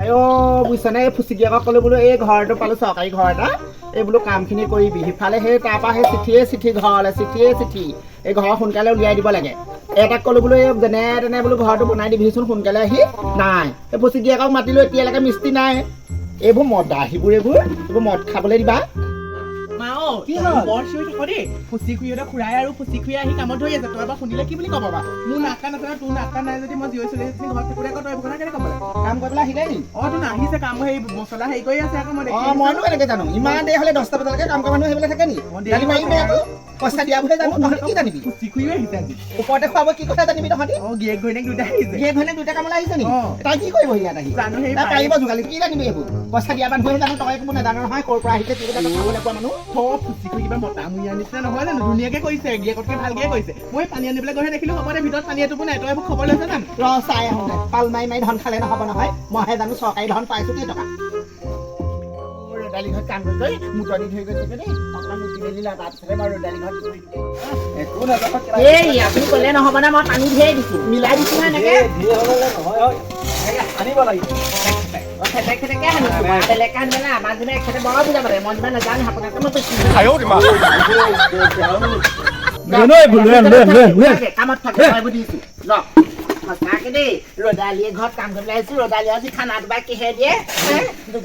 আইও বুজিছানে এই ফুচিগিয়াকক ক'লো বোলো এই ঘৰটো পালোঁ চৰকাৰী ঘৰ এটা এই বোলো কামখিনি কৰিবি সিফালে সেই তাৰপৰা সেই চিঠি ঘৰলৈ চিঠি এই ঘৰ সোনকালে উলিয়াই দিব লাগে এটাক ক'লো বোলো এই যেনে তেনে বোলো ঘৰটো বনাই দিবিচোন সোনকালে আহি নাই এই ফুচিগিয়াকক মাতিলোঁ এতিয়ালৈকে মিস্ত্ৰী নাই এইবোৰ মদ এইবোৰ মদ খাবলৈ দিবা কি হ'ল বৰ চিঞৰি থাক দেই ফুচি খুৰীহঁতে খুৰাই আৰু ফুচি খুৰী আহি কামত ধৰি আছে তই এবাৰ শুনিলে কি বুলি ক'ব বা মোৰ নাকা নাথাকে তোৰ নাকা নাই যদি মই জীয়ৰী চলি ঘৰত থাকোঁতে আকৌ তই এইবোৰ কথা কেনেকৈ ক'ব কাম কৰিবলৈ আহিলে নি তোৰ নাহিছে কাম সেই মছলা হেৰি কৰি আছে আকৌ মই মইনো কেনেকৈ জানো ইমান দেৰি হ'লে 10টা বজালৈকে কাম কৰা মানুহ সেইবিলাক থাকে নি গালি মাৰিবি আকৌ পইচা দিয়া বুলি জানো তহঁতি কি জানিবি ফুচি খুৰীও আহিছে আজি ওপৰতে খুৱাব কি কথা জানিবি তহঁতি গিয়েক ঘৈণীয়েক দুটা আহিছে গিয়েক ঘৈণীয়েক দুটা কামলৈ আহিছে নি তই কি কৰিব ইয়াত আহি জানো সেই পাৰিব যোগালি কি জানিবি এইবোৰ পইচা দিয়া মানুহে জানো তই একো নাজানো নহয় ক'ৰ পৰা আহিছে কি কথা খাবলৈ পোৱা মানুহ ফুচি খুৰী কিবা মতা মুৰীয়া নিচিনা নহয় জানো ধুনীয়াকৈ কৰিছে গিয়েকতকৈ ভালকৈ কৰিছে মই পানী আনিবলৈ গৈহে দেখিলোঁ হ'ব দে ভিতৰত পানী এটোপো নাই তই এইবোৰ খবৰ লৈছে জানো চাই আহোঁ দে পাল মাৰি ধন খালে নহ'ব নহয় মইহে জানো চৰকাৰী ধন পাইছোঁ কেইটকা ৰ'দালি ঘৰত কাম কৰি মুতনি ধৰি গৈছে দেই অকণমান মুতি মেলি তাৰপিছতে বাৰু ৰ'দালি ঘৰত একো নাজানো এই আপুনি ক'লে নহ'ব না মই পানী ধেৰ দিছোঁ মিলাই দিছোঁ নহয় এনেকৈ আনিব লাগিব খেতেকে আনিছোঁ বেলেগকৈ আনিব না আমাৰ যেনে এখেতে বৰ বুজাব লাগে মই যিমান নাজানো আপোনাকে মই কামত থাকে মই বুজিছোঁ ল সঁচাকে দেই ৰ'দালীয়ে ঘৰত কাম কৰিবলৈ আহিছোঁ ৰ'দালীয়ে আজি খানাটো বা কিহে দিয়ে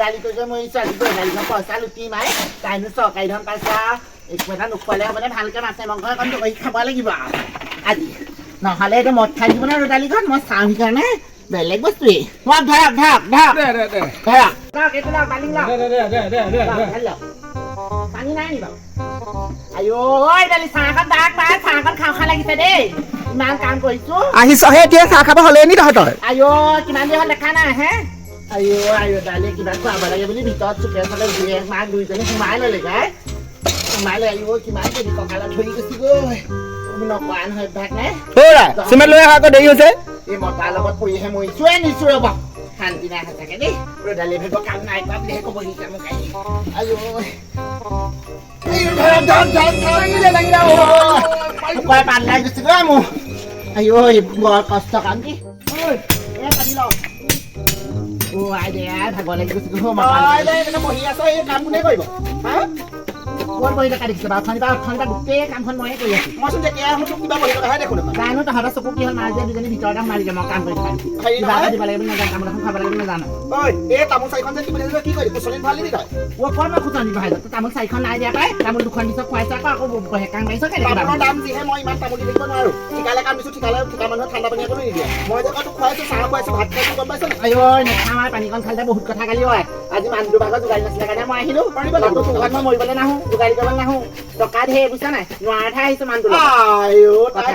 গালি কৰি মৰিছোঁ আজি ৰ'দালী ঘৰত পইচা লুটি মাৰি তাইনো চৰকাৰী ধন পাইছে আৰু একো এটা নোখোৱালে হ'ব দে ভালকৈ মাছে মাংস অকণ কৰি খাব লাগিব আৰু আজি নহ'লে এইটো মদ খাই দিব ন ৰ'দালী ঘৰত মই চাওঁ সেইকাৰণে বেলেগ বস্তুৱেই মই ধৰক এইটো লওক বালিং লওক পানী নাই নি বাৰু আইঅ ৰ'দালী চাহকণ দাগ পাই চাহকণ খাওঁ লাগিছে দেই ইমান কাম কৰিছোঁ আহিছহে এতিয়া চাহ খাব হ'লে নি তহঁতৰ আইঅ কিমান দেৰি হ'ল দেখা নাই হে আইঅ দালিয়ে কিবা খুৱাব লাগে বুলি ভিতৰত চুকে চলে দুয়েক মাক দুইজনী সোমাই ল'লে গাই সোমাই লৈ আইঅ কিমান দেৰি কঁকালত ধৰি গৈছিগৈ নকৰা নহয় অভ্যাস নাই চিমেণ্ট লৈ অহা আকৌ দেৰি হৈছে এই মতাৰ লগত পৰিহে মৰিছোঁ নিছোঁ ৰ'ব শান্তি নাই সঁচাকে দেই ৰ'দালীয়ে ভাবিব কাম নাই কৰা বুলিহে ক'ব সি কাম আইঅ পান লাগি গৈছে গৈ মোৰ আইঅ বৰ কষ্ট কাম কি পানী লওক আই দে ভাগৰ লাগি গৈছে বহি আছ এই কাম কোনে কৰিব ক'ত বহি থকা দেখিছে বাৰু অথনিপা গোটেই কামখন ময়ে কৰি আছোঁ মইচোন যেতিয়া তোক কিবা বহি থকাহে দেখোঁ জানো তহঁতৰ চকু কি হ'ল মাৰি দিয়ে দুজনী ভিতৰতে মাৰি দিয়ে মই কাম কৰি থকা দিছোঁ কিবা এটা দিব লাগে বুলি নাজানো তামোল এখন খাব লাগে বুলি নাজানো এই তামোল চাৰিখন যে কি বুলি কি কৰিলি কুচনীত ভাল দিবি তই ক'ত মই খুচনি বহাই তই তামোল চাৰিখন নাই দিয়া পাই তামোল দুখন দিছ খুৱাইছ আকৌ কাম মাৰিছ কেনেকৈ দাম যিহে মই ইমান তামোল দিব নোৱাৰোঁ ঠিকালে কাম দিছোঁ ঠিকা মানুহৰ ঠাণ্ডা পানী একো নিদিয়ে মই যে তোক খুৱাইছোঁ চাহ খুৱাইছোঁ ভাত খাইছোঁ গম পাইছ আইঅ নেখাওঁ আৰু পানীকণ খালে বহুত কথা গালি হয় আজি মানুহটোৰ ভাগত যোগালী নাছিলে কাৰণে মই আহিলোঁ মই মৰিবলৈ নাহোঁ যোগালী কৰিব নাহোঁ টকা ধেৰ বুজিছা নাই নোৱাৰাহে আহিছোঁ মানুহটো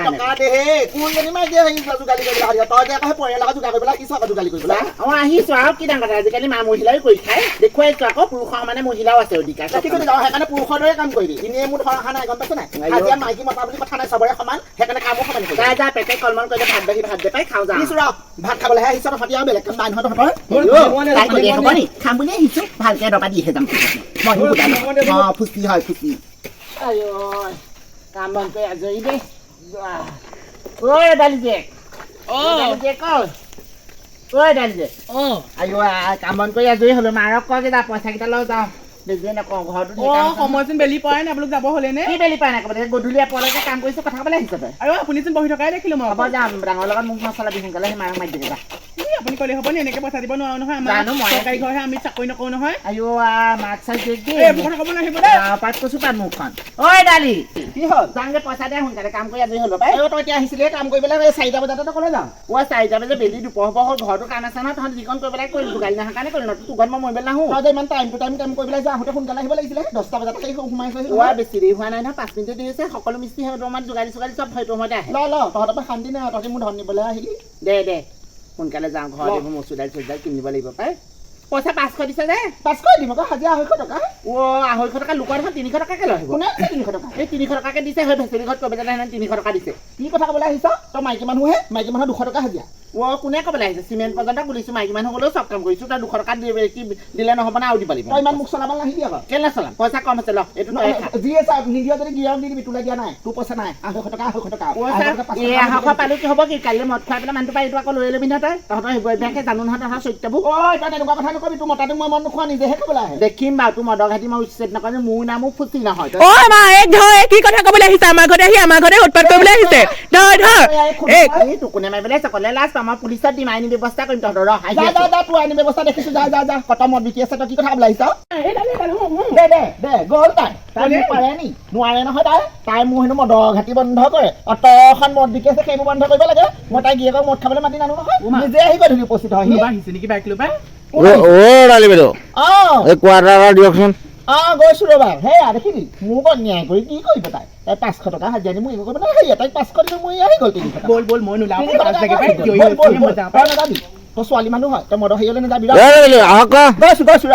টকা ধেৰ কোনজনী মাৰি দিয়ে আহিছোঁ যোগালী কৰিবলৈ তই যে আকৌ পৰিয়ালৰ লগত যোগাৰ কৰিবলৈ আহিছোঁ আকৌ যোগালী কৰিবলৈ আহিছোঁ আৰু কি ডাঙৰ কথা আজিকালি মা মহিলাই কৰি খাই দেখুৱাইছোঁ আকৌ পুৰুষৰ মানে মহিলাও আছে অধিকাৰ সেইকাৰণে পুৰুষৰ দৰে কাম কৰিবি এনেই মোৰ ধৰা অহা নাই গম পাইছ নাই আজি মাইকী মতা বুলি কথা নাই চবৰে সমান সেইকাৰণে কামো সমান যা পেটে কলমন কৰিলে ভাত বাঢ়ি ভাত দেপাই খাওঁ যা আহিছোঁ ৰ ভাত খাবলৈহে আহিছোঁ তহঁতি আৰু বেলেগ কাম নাই নহয় তহঁতৰ হ'ব নি খাম বুলি আহিছোঁ ভালকৈ দবা দিহে যাম ফুচি হয় ফুচি আইঅ কাম বন কৰি আজৰি দেই দালি যে আইঅ কাম বন কৰি আজৰি হ'লো মাৰক কয় যা পইচাকেইটা লৈ যাওঁ বেছিয়ে নকওঁ ঘৰতো সময়চোন বেলি পৰাই নাই আপোনালোক যাব হ'লে নে কি বেলি পাই নাই গধূলি এপৰলৈকে কাম কৰিছোঁ কথা ক'বলৈ আহিছ তই আৰু আপুনিচোন বহি থকাই দেখিলোঁ মই হ'ব যাম ডাঙৰ লগত মোক মছলা দি সোনকালে সেই মাৰক মাৰি দিবি যা আপুনি ক'লে হ'ব নি এনেকৈ পইচা দিব নোৱাৰো নহয় আমাৰ চৰকাৰী ঘৰহে আমি চাকৰি নকৰোঁ নহয় আইঅ মাছ চাই দেই এইবোৰ কথা ক'ব নাহিব দেই পাত কৈছোঁ পাত মুখখন ঐ দালি কি হ'ল যাওঁগৈ পইচা দে সোনকালে কাম কৰি আজৰি হ'লো পাই তই এতিয়া আহিছিলে কাম কৰিবলৈ 4টা বজাতে ক'লৈ যাওঁ 4টা বজাত বেলি দুপৰ হ'ল ঘৰটো কাম আছে নহয় তহঁতি যিকণ কৰিবলৈ কৰিলোঁ গাড়ী নাহাৰ কাৰণে কৰিলোঁ তোৰ ঘৰত মই মৰিবলৈ নাহোঁ তই ইমান টাইম টু টাইম কাম কৰিবলৈ যা আহোঁতে সোনকালে আহিব লাগিছিলে 10টা বজাত সোমাইছোঁ বেছি দেৰি হোৱা নাই নহয় 5 মিনিট দেৰি হৈছে সকলো মিস্ত্ৰী সেইটো সময়ত যোগালী চোগালী চব সেইটো সময়তে আহে ল তহঁতৰ পৰা শান্তি নাই তহঁতি মোৰ ধন নিবলৈ আহিলি দে সোনকালে যাওঁ ঘৰত এইবোৰ মচুৰ দাইল চচুৰ দাইল কিনিব লাগিব পাই পইচা 500 দিছে যে 500 দিম আকৌ হাজিৰা 200 টকা অ 250 টকা লোকৰ দেখোন 300 টকাকে লৈ আহিব কোনে 300 টকা এই 300 টকাকে দিছে হৈ ভেচেলি ঘৰত কবে জানে 300 টকা দিছে কি কথা ক'বলৈ আহিছ তই মাইকী মানুহহে মাইকী মানুহৰ 200 টকা হাজিৰা অ কোনে কবলৈ আহিছে চিমেণ্ট পৰ্যন্ত বুলিছো মাইকী মানুহ গলেও চব কাম কৰিছো তই 200 টকা কি দিলে নহব না আৰু দিব লাগিব তই ইমান মুখ চলাব নাহিবি আকৌ কেলে চলাম পইচা কম আছে ল এইটো তই খা যি আছে নিদিয় যদি গিৰক দি দিবি তোলে দিয়া নাই তোৰ পইচা নাই 200 টকা 200 টকা পইচা এই আহক পালো কি হ'ব কি কাইলৈ মদ খুৱাই পেলাই মানুহটো পাই এইটো আকৌ লৈ ল'বি নহয় তই তহঁতৰ সেইবোৰ অভ্যাসে জানো নহয় তহঁতৰ চৰিত্ৰবোৰ ঐ তই তেনেকুৱা কথা নকবি তোৰ মতাটো মই মন নোখোৱা নিজেহে ক'বলৈ আহে দেখিম বাৰু তোৰ মদৰ ঘাটি মই উচ্ছেদ নকৰিম মোৰ নামো ফুটি নহয় অ মা এক ধৰ কি কথা ক'বলৈ আহিছে আমাৰ ঘৰতে আহি আমাৰ ঘৰতে উৎপাত কৰিবলৈ আহিছে ধৰ এই তোকোনে মাৰিবলৈ আছে ক'লে লাষ্ট আমাৰ পুলিচত দিম আইনী ব্যৱস্থা কৰিম তহঁতৰ ৰহ আহি যা যা যা তোৰ আইনী ব্যৱস্থা দেখিছো যা যা যা কত মদ বিকি আছে তই কি কথা ক'বলৈ আহিছ দে গ'ল তাই মোক পাৰে নি নোৱাৰে নহয় তাই মোৰ হেনো মদৰ ঘাটি বন্ধ কৰে অতখন মদ বিকি আছে সেইবোৰ বন্ধ কৰিব লাগে মই তাই গিয়েকক মদ খাবলৈ মাতি নানো নহয় নিজে আহি গৈ ধুলি উপস্থিত হয় আহিছে নেকি বাইক লৈ পাই ডালি বাইদেউ এই কোৱাৰ্টাৰ দিয়কচোন গৈছো ৰ'বা সেয়া দেখিবি মোক অন্যায় কৰি কি কৰিব তাই 500 টকা হাজিৰা দি মোক একো কৰিব নালাগে তাইক 500 দি মই আহি গ'ল 300 টকা বল মই নোলাও তই ছোৱালী মানুহ হয় তই মদৰ হেৰিয়লৈ নাযাবি আহক গৈছো ৰ